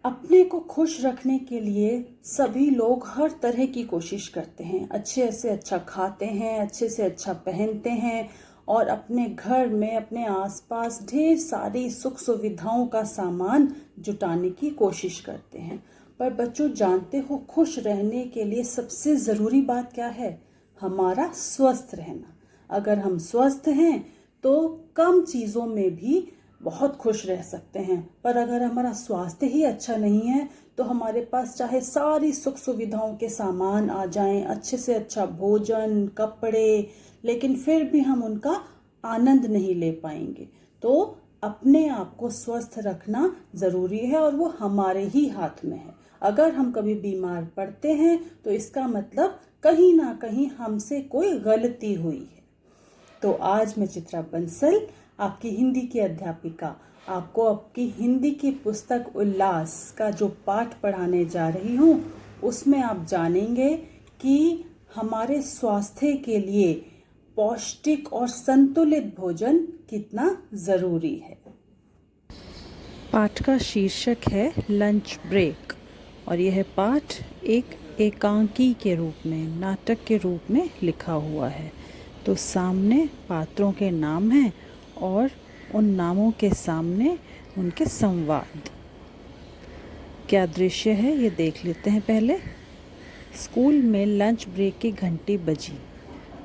अपने को खुश रखने के लिए सभी लोग हर तरह की कोशिश करते हैं। अच्छे से अच्छा खाते हैं, अच्छे से अच्छा पहनते हैं और अपने घर में अपने आसपास ढेर सारी सुख सुविधाओं का सामान जुटाने की कोशिश करते हैं। पर बच्चों, जानते हो खुश रहने के लिए सबसे ज़रूरी बात क्या है? हमारा स्वस्थ रहना। अगर हम स्वस्थ हैं तो कम चीज़ों में भी बहुत खुश रह सकते हैं। पर अगर हमारा स्वास्थ्य ही अच्छा नहीं है तो हमारे पास चाहे सारी सुख सुविधाओं के सामान आ जाएं, अच्छे से अच्छा भोजन, कपड़े, लेकिन फिर भी हम उनका आनंद नहीं ले पाएंगे। तो अपने आप को स्वस्थ रखना ज़रूरी है और वो हमारे ही हाथ में है। अगर हम कभी बीमार पड़ते हैं तो इसका मतलब कहीं ना कहीं हमसे कोई गलती हुई है। तो आज मैं चित्रा बंसल, आपकी हिंदी की अध्यापिका, आपको आपकी हिंदी की पुस्तक उल्लास का जो पाठ पढ़ाने जा रही हूँ, उसमें आप जानेंगे कि हमारे स्वास्थ्य के लिए पौष्टिक और संतुलित भोजन कितना ज़रूरी है। पाठ का शीर्षक है लंच ब्रेक और यह पाठ एक एकांकी के रूप में, नाटक के रूप में लिखा हुआ है। तो सामने पात्रों के नाम हैं और उन नामों के सामने उनके संवाद। क्या दृश्य है ये देख लेते हैं पहले। स्कूल में लंच ब्रेक की घंटी बजी।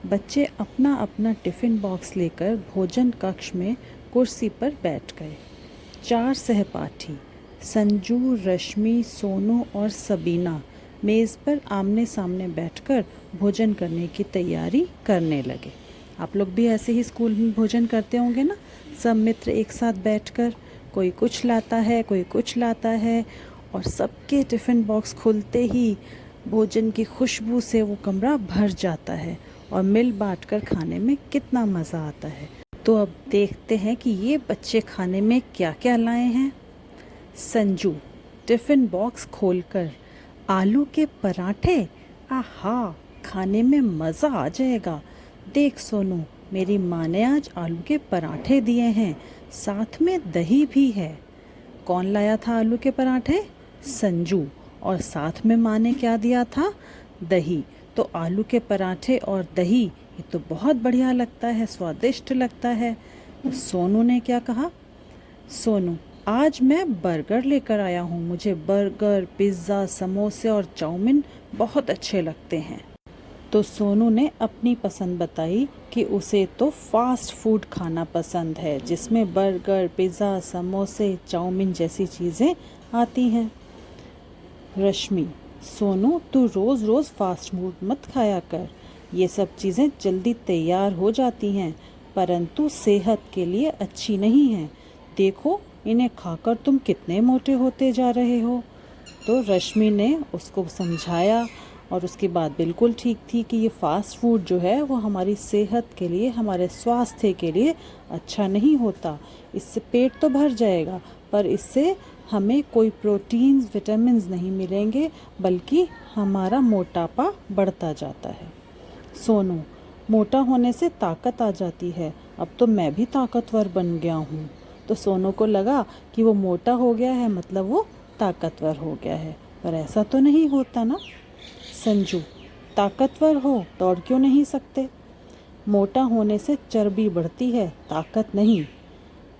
बच्चे अपना अपना टिफ़िन बॉक्स लेकर भोजन कक्ष में कुर्सी पर बैठ गए। 4 सहपाठी संजू, रश्मि, सोनू और सबीना मेज़ पर आमने सामने बैठकर भोजन करने की तैयारी करने लगे। आप लोग भी ऐसे ही स्कूल में भोजन करते होंगे ना, सब मित्र एक साथ बैठकर, कोई कुछ लाता है, कोई कुछ लाता है और सबके टिफ़िन बॉक्स खुलते ही भोजन की खुशबू से वो कमरा भर जाता है और मिल बांट कर खाने में कितना मज़ा आता है। तो अब देखते हैं कि ये बच्चे खाने में क्या क्या लाए हैं। संजू टिफ़िन बॉक्स खोलकर आलू के पराठे, आहा, खाने में मज़ा आ जाएगा। देख सोनू, मेरी माँ ने आज आलू के पराठे दिए हैं, साथ में दही भी है। कौन लाया था आलू के पराठे? संजू। और साथ में माँ ने क्या दिया था? दही। तो आलू के पराठे और दही, ये तो बहुत बढ़िया लगता है, स्वादिष्ट लगता है। तो सोनू ने क्या कहा? सोनू, आज मैं बर्गर लेकर आया हूँ, मुझे बर्गर, पिज़्ज़ा, समोसे और चाउमीन बहुत अच्छे लगते हैं। तो सोनू ने अपनी पसंद बताई कि उसे तो फास्ट फूड खाना पसंद है, जिसमें बर्गर, पिज़्ज़ा, समोसे, चाउमीन जैसी चीज़ें आती हैं। रश्मि, सोनू तू रोज़ रोज़ फास्ट फूड मत खाया कर, ये सब चीज़ें जल्दी तैयार हो जाती हैं परंतु सेहत के लिए अच्छी नहीं हैं। देखो इन्हें खाकर तुम कितने मोटे होते जा रहे हो। तो रश्मि ने उसको समझाया और उसकी बात बिल्कुल ठीक थी कि ये फास्ट फूड जो है वो हमारी सेहत के लिए, हमारे स्वास्थ्य के लिए अच्छा नहीं होता। इससे पेट तो भर जाएगा पर इससे हमें कोई प्रोटीन्स, विटामिन्स नहीं मिलेंगे, बल्कि हमारा मोटापा बढ़ता जाता है। सोनू, मोटा होने से ताकत आ जाती है, अब तो मैं भी ताकतवर बन गया हूँ। तो सोनू को लगा कि वो मोटा हो गया है मतलब वो ताकतवर हो गया है, पर ऐसा तो नहीं होता ना। संजू, ताकतवर हो, दौड़ क्यों नहीं सकते? मोटा होने से चर्बी बढ़ती है, ताकत नहीं।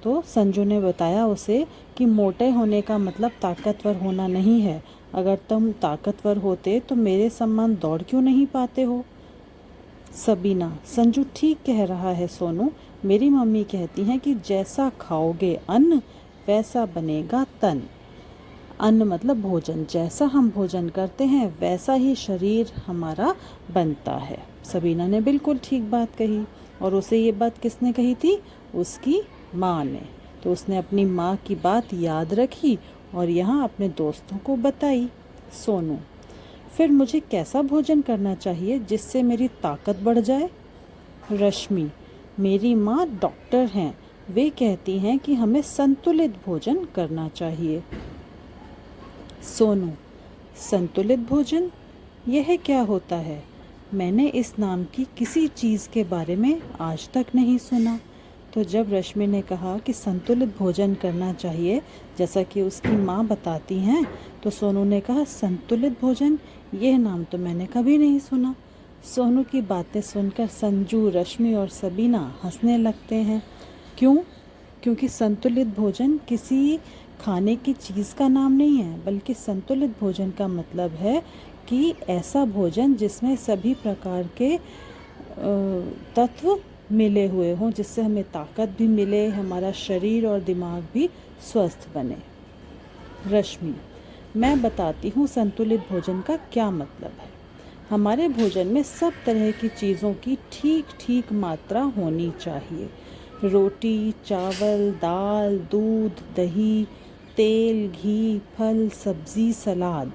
तो संजू ने बताया उसे कि मोटे होने का मतलब ताकतवर होना नहीं है। अगर तुम ताकतवर होते तो मेरे समान दौड़ क्यों नहीं पाते हो? सबीना, संजू ठीक कह रहा है सोनू, मेरी मम्मी कहती हैं कि जैसा खाओगे अन्न वैसा बनेगा तन। अन्न मतलब भोजन, जैसा हम भोजन करते हैं वैसा ही शरीर हमारा बनता है। सबीना ने बिल्कुल ठीक बात कही और उसे ये बात किसने कही थी? उसकी माँ ने। तो उसने अपनी माँ की बात याद रखी और यहाँ अपने दोस्तों को बताई। सोनू, फिर मुझे कैसा भोजन करना चाहिए जिससे मेरी ताकत बढ़ जाए? रश्मि, मेरी माँ डॉक्टर हैं, वे कहती हैं कि हमें संतुलित भोजन करना चाहिए। सोनू, संतुलित भोजन, यह क्या होता है? मैंने इस नाम की किसी चीज़ के बारे में आज तक नहीं सुना। तो जब रश्मि ने कहा कि संतुलित भोजन करना चाहिए जैसा कि उसकी माँ बताती हैं, तो सोनू ने कहा संतुलित भोजन, यह नाम तो मैंने कभी नहीं सुना। सोनू की बातें सुनकर संजू, रश्मि और सबीना हंसने लगते हैं। क्यों? क्योंकि संतुलित भोजन किसी खाने की चीज़ का नाम नहीं है, बल्कि संतुलित भोजन का मतलब है कि ऐसा भोजन जिसमें सभी प्रकार के तत्व मिले हुए हों, जिससे हमें ताकत भी मिले, हमारा शरीर और दिमाग भी स्वस्थ बने। रश्मि, मैं बताती हूँ संतुलित भोजन का क्या मतलब है। हमारे भोजन में सब तरह की चीज़ों की ठीक ठीक मात्रा होनी चाहिए। रोटी, चावल, दाल, दूध, दही, तेल, घी, फल, सब्ज़ी, सलाद,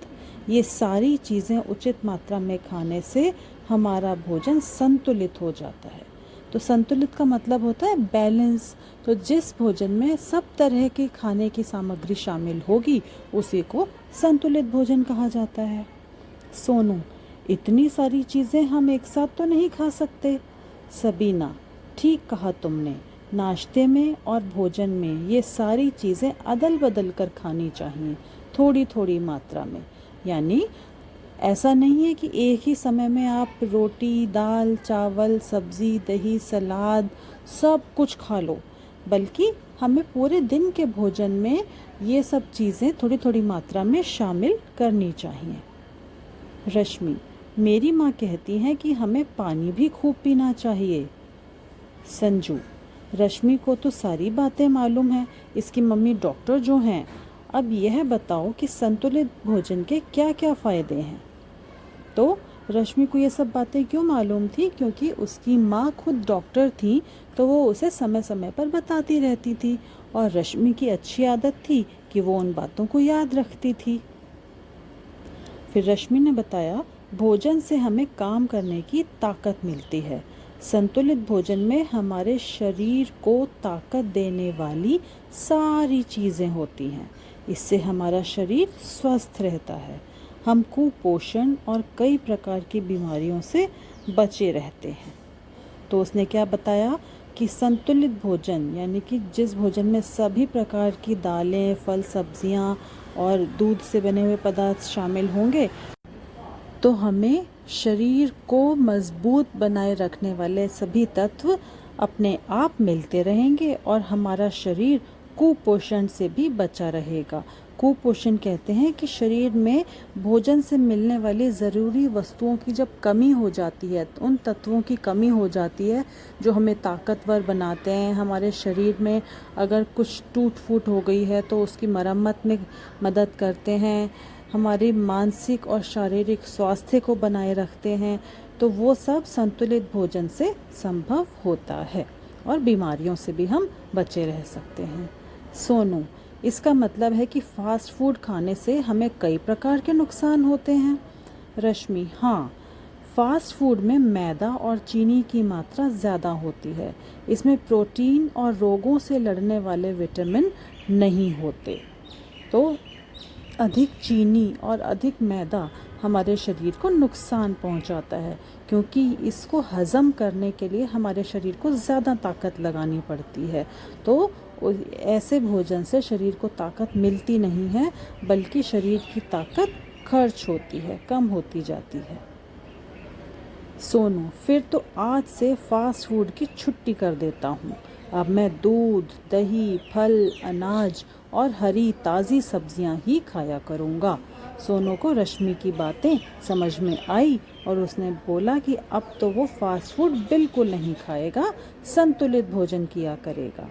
ये सारी चीज़ें उचित मात्रा में खाने से हमारा भोजन संतुलित हो जाता है। तो संतुलित का मतलब होता है बैलेंस। तो जिस भोजन में सब तरह की खाने की सामग्री शामिल होगी उसी को संतुलित भोजन कहा जाता है। सोनू, इतनी सारी चीज़ें हम एक साथ तो नहीं खा सकते। सबीना, ठीक कहा तुमने, नाश्ते में और भोजन में ये सारी चीज़ें अदल बदल कर खानी चाहिए, थोड़ी थोड़ी मात्रा में। यानी ऐसा नहीं है कि एक ही समय में आप रोटी, दाल, चावल, सब्ज़ी, दही, सलाद सब कुछ खा लो, बल्कि हमें पूरे दिन के भोजन में ये सब चीज़ें थोड़ी थोड़ी मात्रा में शामिल करनी चाहिए। रश्मि, मेरी माँ कहती हैं कि हमें पानी भी खूब पीना चाहिए। संजू, रश्मि को तो सारी बातें मालूम हैं, इसकी मम्मी डॉक्टर जो हैं। अब यह बताओ कि संतुलित भोजन के क्या क्या फ़ायदे हैं। तो रश्मि को ये सब बातें क्यों मालूम थी? क्योंकि उसकी माँ खुद डॉक्टर थी, तो वो उसे समय समय पर बताती रहती थी और रश्मि की अच्छी आदत थी कि वो उन बातों को याद रखती थी। फिर रश्मि ने बताया, भोजन से हमें काम करने की ताकत मिलती है। संतुलित भोजन में हमारे शरीर को ताकत देने वाली सारी चीज़ें होती हैं। इससे हमारा शरीर स्वस्थ रहता है, हम कुपोषण और कई प्रकार की बीमारियों से बचे रहते हैं। तो उसने क्या बताया कि संतुलित भोजन यानी कि जिस भोजन में सभी प्रकार की दालें, फल, सब्जियां और दूध से बने हुए पदार्थ शामिल होंगे, तो हमें शरीर को मजबूत बनाए रखने वाले सभी तत्व अपने आप मिलते रहेंगे और हमारा शरीर कुपोषण से भी बचा रहेगा। कुपोषण कहते हैं कि शरीर में भोजन से मिलने वाली ज़रूरी वस्तुओं की जब कमी हो जाती है, तो उन तत्वों की कमी हो जाती है जो हमें ताकतवर बनाते हैं। हमारे शरीर में अगर कुछ टूट फूट हो गई है तो उसकी मरम्मत में मदद करते हैं, हमारे मानसिक और शारीरिक स्वास्थ्य को बनाए रखते हैं। तो वो सब संतुलित भोजन से संभव होता है और बीमारियों से भी हम बचे रह सकते हैं। सोनू, इसका मतलब है कि फास्ट फूड खाने से हमें कई प्रकार के नुकसान होते हैं। रश्मि, हाँ, फास्ट फूड में मैदा और चीनी की मात्रा ज़्यादा होती है। इसमें प्रोटीन और रोगों से लड़ने वाले विटामिन नहीं होते। तो अधिक चीनी और अधिक मैदा हमारे शरीर को नुकसान पहुंचाता है, क्योंकि इसको हज़म करने के लिए हमारे शरीर को ज़्यादा ताकत लगानी पड़ती है। तो ऐसे भोजन से शरीर को ताकत मिलती नहीं है, बल्कि शरीर की ताकत खर्च होती है, कम होती जाती है। सोनू, फिर तो आज से फास्ट फूड की छुट्टी कर देता हूँ। अब मैं दूध, दही, फल, अनाज और हरी ताज़ी सब्जियां ही खाया करूँगा। सोनू को रश्मि की बातें समझ में आई और उसने बोला कि अब तो वो फास्ट फूड बिल्कुल नहीं खाएगा, संतुलित भोजन किया करेगा।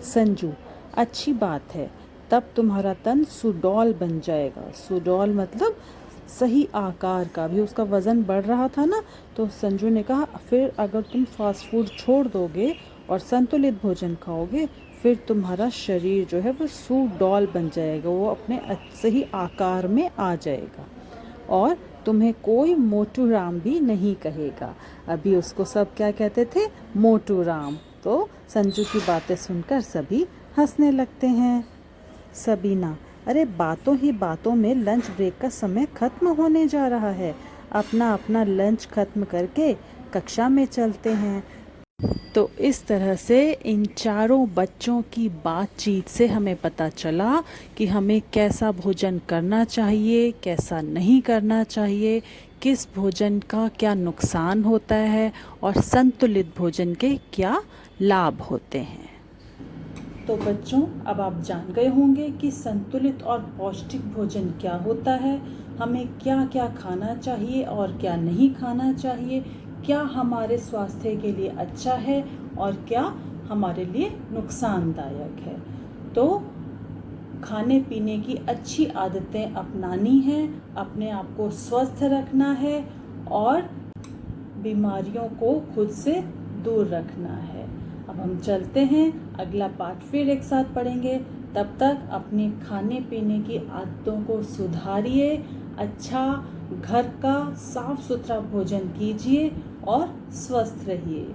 संजू, अच्छी बात है, तब तुम्हारा तन सुडौल बन जाएगा। सुडौल मतलब सही आकार का। भी उसका वज़न बढ़ रहा था ना, तो संजू ने कहा फिर अगर तुम फास्ट फूड छोड़ दोगे और संतुलित भोजन खाओगे, फिर तुम्हारा शरीर जो है वो सुडौल बन जाएगा, वो अपने सही आकार में आ जाएगा और तुम्हें कोई मोटू राम भी नहीं कहेगा। अभी उसको सब क्या कहते थे? मोटू राम। तो संजू की बातें सुनकर सभी हंसने लगते हैं। सबीना, अरे बातों ही बातों में लंच ब्रेक का समय खत्म होने जा रहा है। अपना अपना लंच खत्म करके कक्षा में चलते हैं। तो इस तरह से इन चारों बच्चों की बातचीत से हमें पता चला कि हमें कैसा भोजन करना चाहिए, कैसा नहीं करना चाहिए, किस भोजन का क्या नुकसान होता है और संतुलित भोजन के क्या लाभ होते हैं। तो बच्चों, अब आप जान गए होंगे कि संतुलित और पौष्टिक भोजन क्या होता है, हमें क्या क्या खाना चाहिए और क्या नहीं खाना चाहिए, क्या हमारे स्वास्थ्य के लिए अच्छा है और क्या हमारे लिए नुकसानदायक है। तो खाने पीने की अच्छी आदतें अपनानी हैं, अपने आप को स्वस्थ रखना है और बीमारियों को खुद से दूर रखना है। अब हम चलते हैं, अगला पाठ फिर एक साथ पढ़ेंगे। तब तक अपने खाने पीने की आदतों को सुधारिए, अच्छा घर का साफ सुथरा भोजन कीजिए और स्वस्थ रहिए।